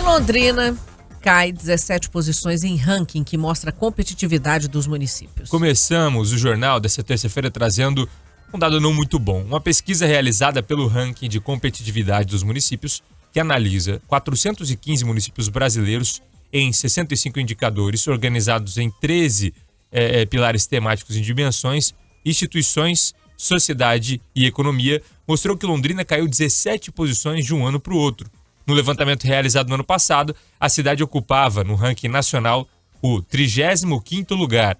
Londrina cai 17 posições em ranking que mostra a competitividade dos municípios. Começamos o jornal dessa terça-feira trazendo um dado não muito bom. Uma pesquisa realizada pelo ranking de competitividade dos municípios, que analisa 415 municípios brasileiros em 65 indicadores, organizados em 13 pilares temáticos em dimensões, instituições, sociedade e economia, mostrou que Londrina caiu 17 posições de um ano para o outro. No levantamento realizado no ano passado, a cidade ocupava, no ranking nacional, o 35º lugar.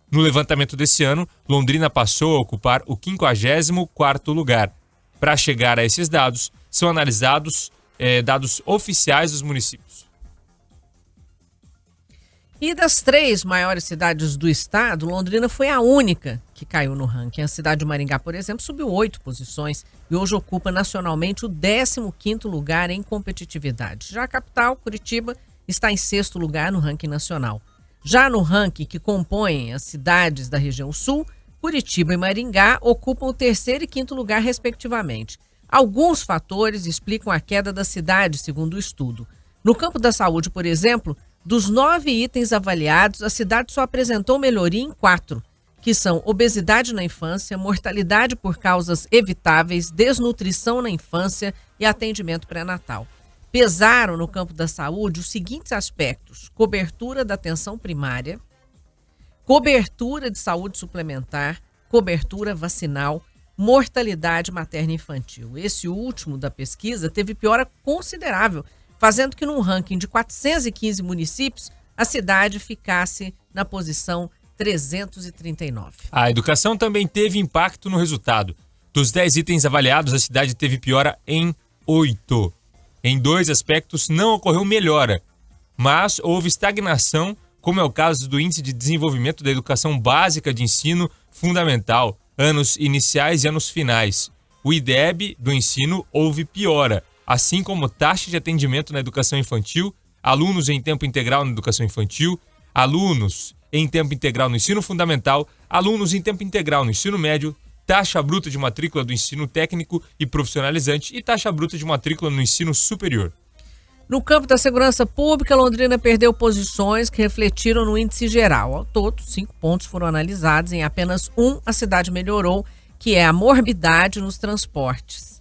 No levantamento desse ano, Londrina passou a ocupar o 54º lugar. Para chegar a esses dados, são analisados dados oficiais dos municípios. E das 3 maiores cidades do estado, Londrina foi a única que caiu no ranking. A cidade de Maringá, por exemplo, subiu 8 posições e hoje ocupa nacionalmente o 15º lugar em competitividade. Já a capital, Curitiba, está em 6º lugar no ranking nacional. Já no ranking que compõem as cidades da região sul, Curitiba e Maringá ocupam o 3º e 5º lugar, respectivamente. Alguns fatores explicam a queda da cidade, segundo o estudo. No campo da saúde, por exemplo, dos 9 itens avaliados, a cidade só apresentou melhoria em 4, que são obesidade na infância, mortalidade por causas evitáveis, desnutrição na infância e atendimento pré-natal. Pesaram no campo da saúde os seguintes aspectos: cobertura da atenção primária, cobertura de saúde suplementar, cobertura vacinal, mortalidade materna e infantil. Esse último da pesquisa teve piora considerável, fazendo que num ranking de 415 municípios, a cidade ficasse na posição 339. A educação também teve impacto no resultado. Dos 10 itens avaliados, a cidade teve piora em 8. Em 2 aspectos não ocorreu melhora, mas houve estagnação, como é o caso do Índice de Desenvolvimento da Educação Básica de Ensino Fundamental, anos iniciais e anos finais. O IDEB do ensino houve piora, assim como taxa de atendimento na educação infantil, alunos em tempo integral na educação infantil, alunos em tempo integral no ensino fundamental, alunos em tempo integral no ensino médio, taxa bruta de matrícula do ensino técnico e profissionalizante e taxa bruta de matrícula no ensino superior. No campo da segurança pública, Londrina perdeu posições que refletiram no índice geral. Ao todo, 5 pontos foram analisados, em apenas um a cidade melhorou, que é a morbidade nos transportes.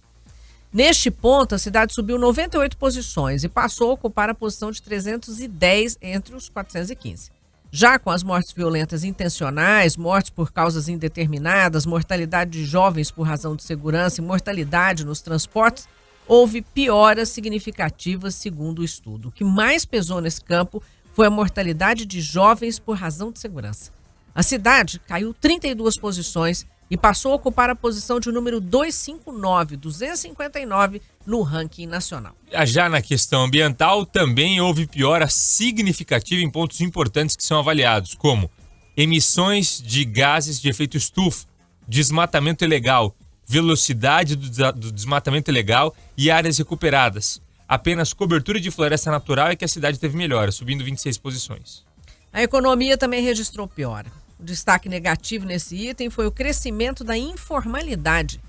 Neste ponto, a cidade subiu 98 posições e passou a ocupar a posição de 310 entre os 415. Já com as mortes violentas intencionais, mortes por causas indeterminadas, mortalidade de jovens por razão de segurança e mortalidade nos transportes, houve pioras significativas, segundo o estudo. O que mais pesou nesse campo foi a mortalidade de jovens por razão de segurança. A cidade caiu 32 posições e passou a ocupar a posição de número 259 no ranking nacional. Já na questão ambiental, também houve piora significativa em pontos importantes que são avaliados, como emissões de gases de efeito estufa, desmatamento ilegal, velocidade do desmatamento ilegal e áreas recuperadas. Apenas cobertura de floresta natural é que a cidade teve melhora, subindo 26 posições. A economia também registrou piora. O destaque negativo nesse item foi o crescimento da informalidade.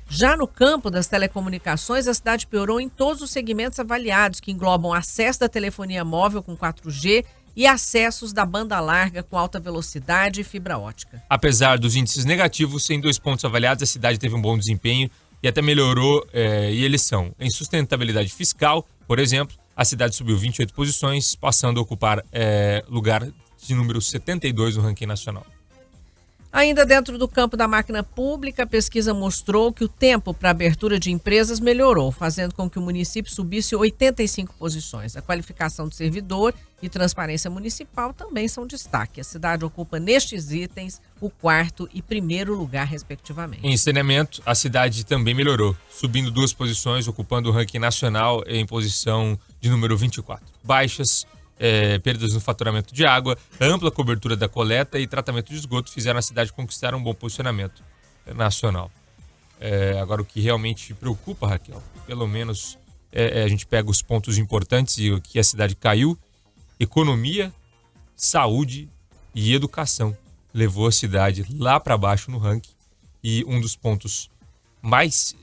Já no campo das telecomunicações, a cidade piorou em todos os segmentos avaliados, que englobam acesso da telefonia móvel com 4G e acessos da banda larga com alta velocidade e fibra ótica. Apesar dos índices negativos, em 2 pontos avaliados, a cidade teve um bom desempenho e até melhorou, e eles são: em sustentabilidade fiscal, por exemplo, a cidade subiu 28 posições, passando a ocupar lugar de número 72 no ranking nacional. Ainda dentro do campo da máquina pública, a pesquisa mostrou que o tempo para abertura de empresas melhorou, fazendo com que o município subisse 85 posições. A qualificação do servidor e transparência municipal também são destaque. A cidade ocupa nestes itens o 4º e 1º lugar, respectivamente. Em saneamento, a cidade também melhorou, subindo 2 posições, ocupando o ranking nacional em posição de número 24. Baixas perdas no faturamento de água, ampla cobertura da coleta e tratamento de esgoto fizeram a cidade conquistar um bom posicionamento nacional. Agora, o que realmente preocupa, Raquel, pelo menos a gente pega os pontos importantes e o que a cidade caiu: economia, saúde e educação. Levou a cidade lá para baixo no ranking, e um dos pontos mais,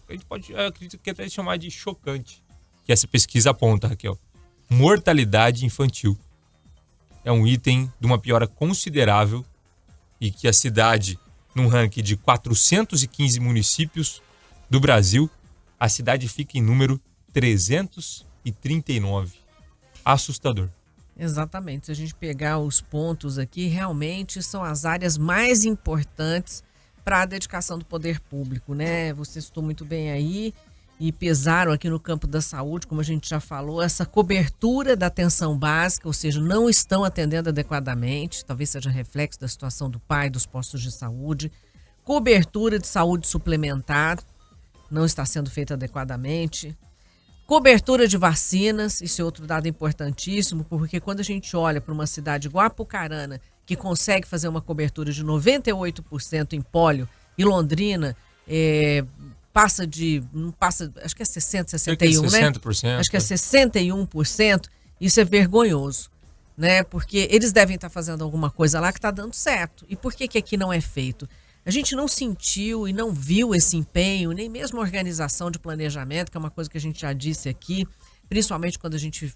a gente pode, acredito que até chamar de chocante, que essa pesquisa aponta, Raquel, mortalidade infantil. É um item de uma piora considerável e que a cidade, num ranking de 415 municípios do Brasil, a cidade fica em número 339. Assustador. Exatamente. Se a gente pegar os pontos aqui, realmente são as áreas mais importantes para a dedicação do poder público, né? Você citou muito bem aí e pesaram aqui no campo da saúde, como a gente já falou, essa cobertura da atenção básica, ou seja, não estão atendendo adequadamente, talvez seja reflexo da situação do pai, dos postos de saúde. Cobertura de saúde suplementar não está sendo feita adequadamente. Cobertura de vacinas, isso é outro dado importantíssimo, porque quando a gente olha para uma cidade igual a Apucarana, que consegue fazer uma cobertura de 98% em pólio, e Londrina acho que é 60, 61, né? 60%. Acho que é 61%, isso é vergonhoso, né? Porque eles devem estar fazendo alguma coisa lá que está dando certo. E por que aqui não é feito? A gente não sentiu e não viu esse empenho, nem mesmo a organização de planejamento, que é uma coisa que a gente já disse aqui, principalmente quando a gente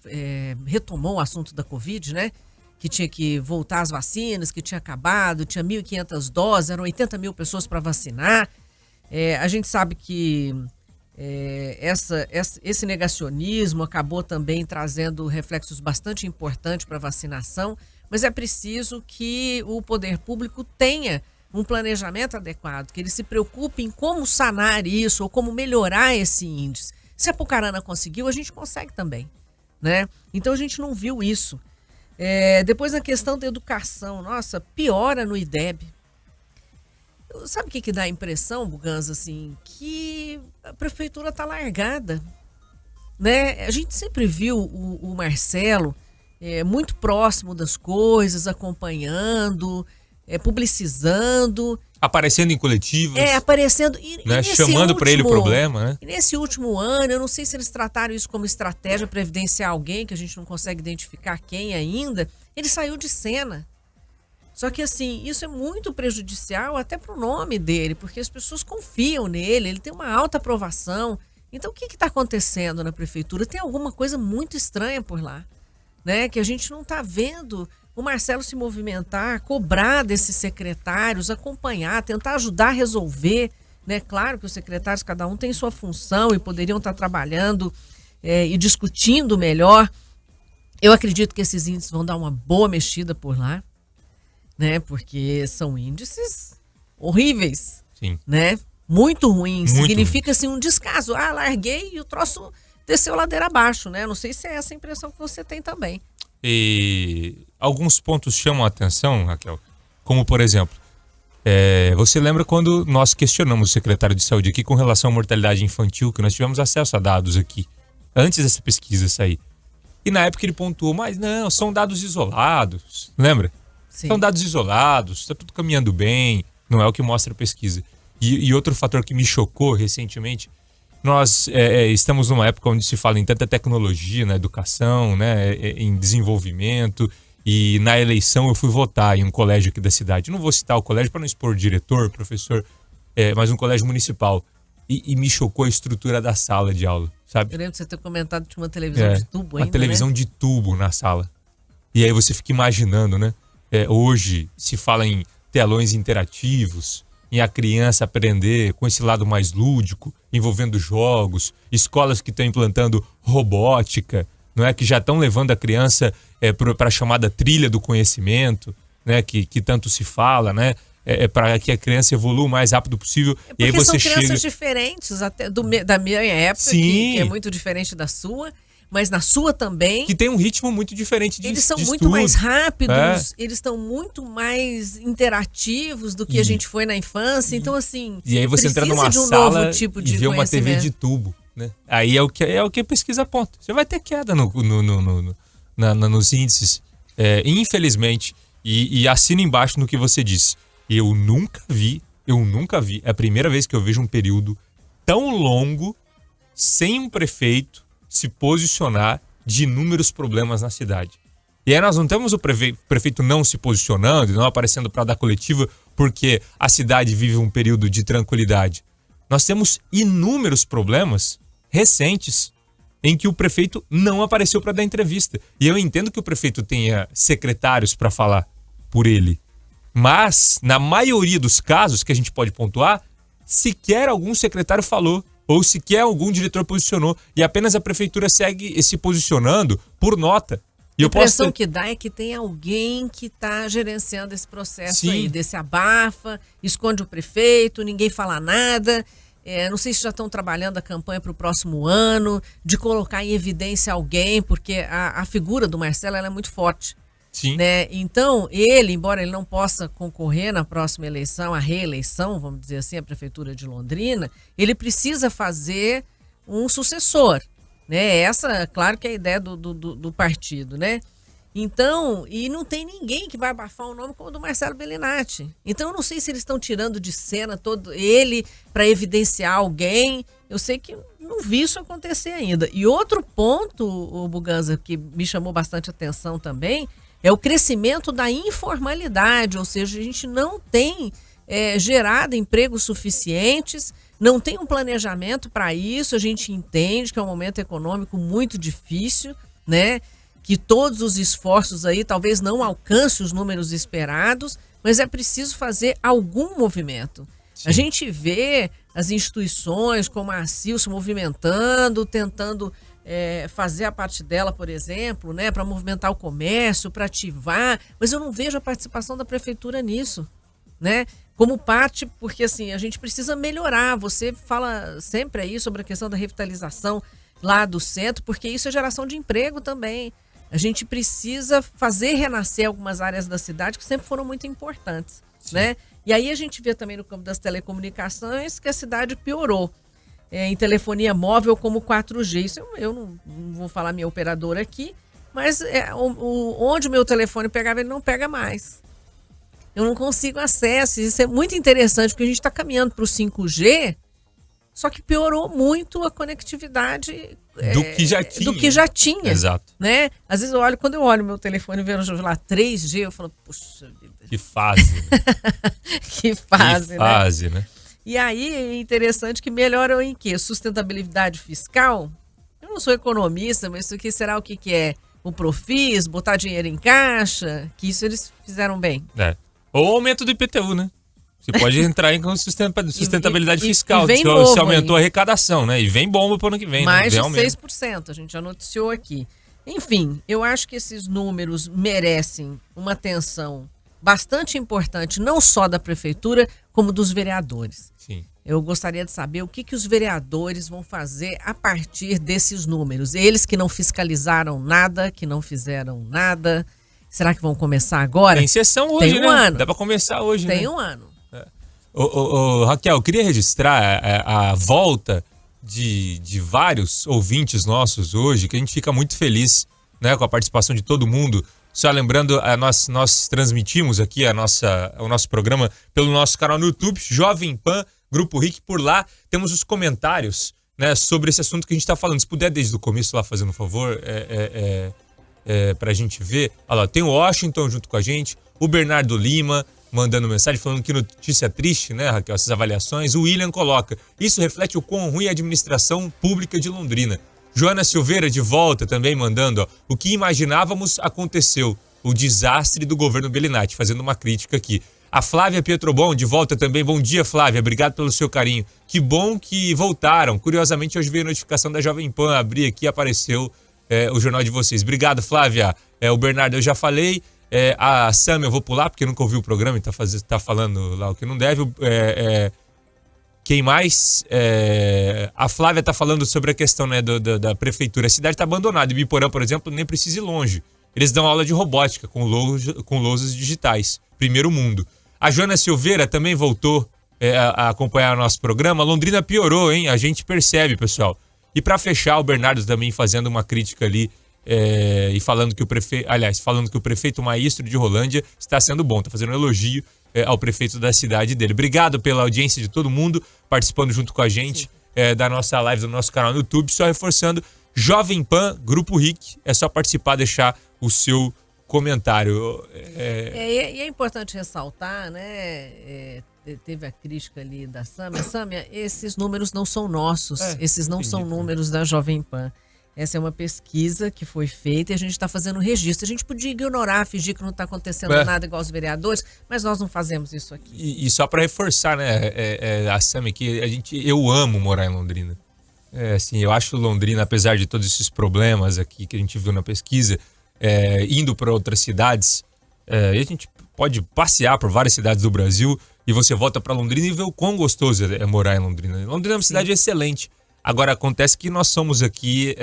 retomou o assunto da Covid, né? Que tinha que voltar as vacinas, que tinha acabado, tinha 1.500 doses, eram 80 mil pessoas para vacinar. A gente sabe que esse negacionismo acabou também trazendo reflexos bastante importantes para a vacinação, mas é preciso que o poder público tenha um planejamento adequado, que ele se preocupe em como sanar isso ou como melhorar esse índice. Se a Apucarana conseguiu, a gente consegue também, né? Então a gente não viu isso. Depois a questão da educação, nossa, piora no IDEB. Sabe o que dá a impressão, Buganza, assim, que a prefeitura está largada, né? A gente sempre viu o Marcelo muito próximo das coisas, acompanhando, publicizando. Aparecendo em coletivos. Aparecendo. Né? Chamando para ele o problema, né? E nesse último ano, eu não sei se eles trataram isso como estratégia para evidenciar alguém, que a gente não consegue identificar quem ainda. Ele saiu de cena. Só que, assim, isso é muito prejudicial até para o nome dele, porque as pessoas confiam nele, ele tem uma alta aprovação. Então, o que está acontecendo na prefeitura? Tem alguma coisa muito estranha por lá, né? Que a gente não está vendo o Marcelo se movimentar, cobrar desses secretários, acompanhar, tentar ajudar a resolver, né? Claro que os secretários, cada um tem sua função e poderiam estar trabalhando e discutindo melhor. Eu acredito que esses índices vão dar uma boa mexida por lá, né? Porque são índices horríveis, sim, né? Muito ruins. Muito Significa assim um descaso. Larguei e o troço desceu ladeira abaixo, né? Não sei se é essa a impressão que você tem também. E alguns pontos chamam a atenção, Raquel, como por exemplo, você lembra quando nós questionamos o secretário de saúde aqui com relação à mortalidade infantil, que nós tivemos acesso a dados aqui, antes dessa pesquisa sair. E na época ele pontuou, mas não, são dados isolados, lembra? Sim. São dados isolados, está tudo caminhando bem, não é o que mostra a pesquisa. E outro fator que me chocou recentemente, nós estamos numa época onde se fala em tanta tecnologia na educação, né, em desenvolvimento, e na eleição eu fui votar em um colégio aqui da cidade. Não vou citar o colégio para não expor diretor, professor, mas um colégio municipal. E me chocou a estrutura da sala de aula, sabe? Eu lembro de você ter comentado que tinha uma televisão de tubo ainda, uma televisão, né, de tubo na sala. E aí você fica imaginando, né? Hoje se fala em telões interativos, em a criança aprender com esse lado mais lúdico, envolvendo jogos, escolas que estão implantando robótica, não é, que já estão levando a criança para a chamada trilha do conhecimento, né, que tanto se fala, né, para que a criança evolua o mais rápido possível. E aí você são crianças diferentes até da minha época, que é muito diferente da sua. Mas na sua também. Que tem um ritmo muito diferente de Eles são de muito estudo. mais rápidos, eles estão muito mais interativos do que a gente foi na infância. Então, assim, e aí você entra numa sala novo tipo de e vê uma TV de tubo, né? Aí é o que a pesquisa aponta. Você vai ter queda nos índices. Infelizmente. E assina embaixo no que você disse. Eu nunca vi. É a primeira vez que eu vejo um período tão longo sem um prefeito se posicionar de inúmeros problemas na cidade. E aí nós não temos o prefeito não se posicionando, não aparecendo para dar coletiva, porque a cidade vive um período de tranquilidade. Nós temos inúmeros problemas recentes em que o prefeito não apareceu para dar entrevista. E eu entendo que o prefeito tenha secretários para falar por ele. Mas, na maioria dos casos que a gente pode pontuar, sequer algum secretário falou, ou sequer algum diretor posicionou, e apenas a prefeitura segue se posicionando por nota. E a impressão que dá é que tem alguém que está gerenciando esse processo aí, desse abafa, esconde o prefeito, ninguém fala nada. Não sei se já estão trabalhando a campanha para o próximo ano, de colocar em evidência alguém, porque a figura do Marcelo ela é muito forte. Sim. Né? Então, ele, embora ele não possa concorrer na próxima eleição, a reeleição, vamos dizer assim, a Prefeitura de Londrina, ele precisa fazer um sucessor. Né? Essa, claro que é a ideia do partido, né? Então, e não tem ninguém que vai abafar o nome como o do Marcelo Bellinati. Então, eu não sei se eles estão tirando de cena todo ele para evidenciar alguém. Eu sei que não vi isso acontecer ainda. E outro ponto, o Buganza, que me chamou bastante atenção também, é o crescimento da informalidade, ou seja, a gente não tem gerado empregos suficientes, não tem um planejamento para isso, a gente entende que é um momento econômico muito difícil, né? Que todos os esforços aí talvez não alcancem os números esperados, mas é preciso fazer algum movimento. Sim. A gente vê as instituições como a ACIL se movimentando, tentando fazer a parte dela, por exemplo, né, para movimentar o comércio, para ativar, mas eu não vejo a participação da prefeitura nisso, né? Como parte, porque assim, a gente precisa melhorar. Você fala sempre aí sobre a questão da revitalização lá do centro, porque isso é geração de emprego também. A gente precisa fazer renascer algumas áreas da cidade que sempre foram muito importantes, né? E aí a gente vê também no campo das telecomunicações que a cidade piorou. Em telefonia móvel como 4G. Isso eu não vou falar minha operadora aqui, mas onde o meu telefone pegava, ele não pega mais. Eu não consigo acesso. Isso é muito interessante, porque a gente está caminhando para o 5G, só que piorou muito a conectividade do que já tinha. Exato. Né? Às vezes quando eu olho meu telefone e vejo lá 3G, eu falo, puxa vida. Que fase. Né? Que fase, né? E aí é interessante que melhoram em quê? Sustentabilidade fiscal? Eu não sou economista, mas isso aqui será o que é? O Profis, botar dinheiro em caixa? Que isso eles fizeram bem. Ou aumento do IPTU, né? Você pode entrar em sustentabilidade fiscal. E se aumentou a arrecadação, né? E vem bomba para o ano que vem. Mais de 6%, a gente já noticiou aqui. Enfim, eu acho que esses números merecem uma atenção bastante importante, não só da prefeitura, como dos vereadores. Sim. Eu gostaria de saber o que os vereadores vão fazer a partir desses números. Eles que não fiscalizaram nada, que não fizeram nada. Será que vão começar agora? Tem sessão hoje, Tem né? ano. Dá para começar hoje, Tem né? um ano. Raquel, eu queria registrar a volta de vários ouvintes nossos hoje, que a gente fica muito feliz, né, com a participação de todo mundo. Só lembrando, nós transmitimos aqui o nosso programa pelo nosso canal no YouTube, Jovem Pan, Grupo RIC. Por lá temos os comentários, né, sobre esse assunto que a gente está falando. Se puder desde o começo lá, fazendo um favor, para a gente ver. Olha lá, tem o Washington junto com a gente, o Bernardo Lima mandando mensagem falando que notícia triste, né, Raquel, essas avaliações. O William coloca, isso reflete o quão ruim é a administração pública de Londrina. Joana Silveira de volta também mandando, ó, o que imaginávamos aconteceu, o desastre do governo Bellinati, fazendo uma crítica aqui. A Flávia Pietrobon de volta também, bom dia Flávia, obrigado pelo seu carinho. Que bom que voltaram, curiosamente hoje veio a notificação da Jovem Pan, abri aqui, apareceu o jornal de vocês. Obrigado Flávia, o Bernardo eu já falei, a Sam eu vou pular porque eu nunca ouvi o programa e tá falando lá o que não deve, quem mais? A Flávia está falando sobre a questão, né, da prefeitura. A cidade está abandonada. Em Biporã, por exemplo, nem precisa ir longe. Eles dão aula de robótica com lousas digitais. Primeiro mundo. A Joana Silveira também voltou a acompanhar o nosso programa. Londrina piorou, hein? A gente percebe, pessoal. E para fechar, o Bernardo também fazendo uma crítica ali e falando que o prefeito Maestro de Rolândia está sendo bom. Está fazendo um elogio ao prefeito da cidade dele. Obrigado pela audiência de todo mundo participando junto com a gente da nossa live, do nosso canal no YouTube. Só reforçando, Jovem Pan, Grupo RIC, é só participar, deixar o seu comentário. E é importante ressaltar, né, teve a crítica ali da Sâmia. Sâmia, esses números não são nossos, esses não são números da Jovem Pan. Essa é uma pesquisa que foi feita e a gente está fazendo registro. A gente podia ignorar, fingir que não está acontecendo nada igual os vereadores, mas nós não fazemos isso aqui. E só para reforçar, né, a Sami, que eu amo morar em Londrina. Assim, eu acho Londrina, apesar de todos esses problemas aqui que a gente viu na pesquisa, indo para outras cidades, a gente pode passear por várias cidades do Brasil e você volta para Londrina e vê o quão gostoso é morar em Londrina. Londrina é uma cidade excelente. Agora, acontece que nós somos aqui,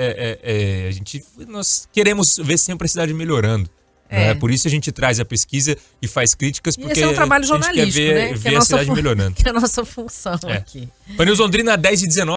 nós queremos ver sempre a cidade melhorando. Né? Por isso a gente traz a pesquisa e faz críticas, porque esse é um trabalho jornalístico, a gente quer ver a cidade melhorando. Que é a nossa função aqui. Pan News Londrina 10h19.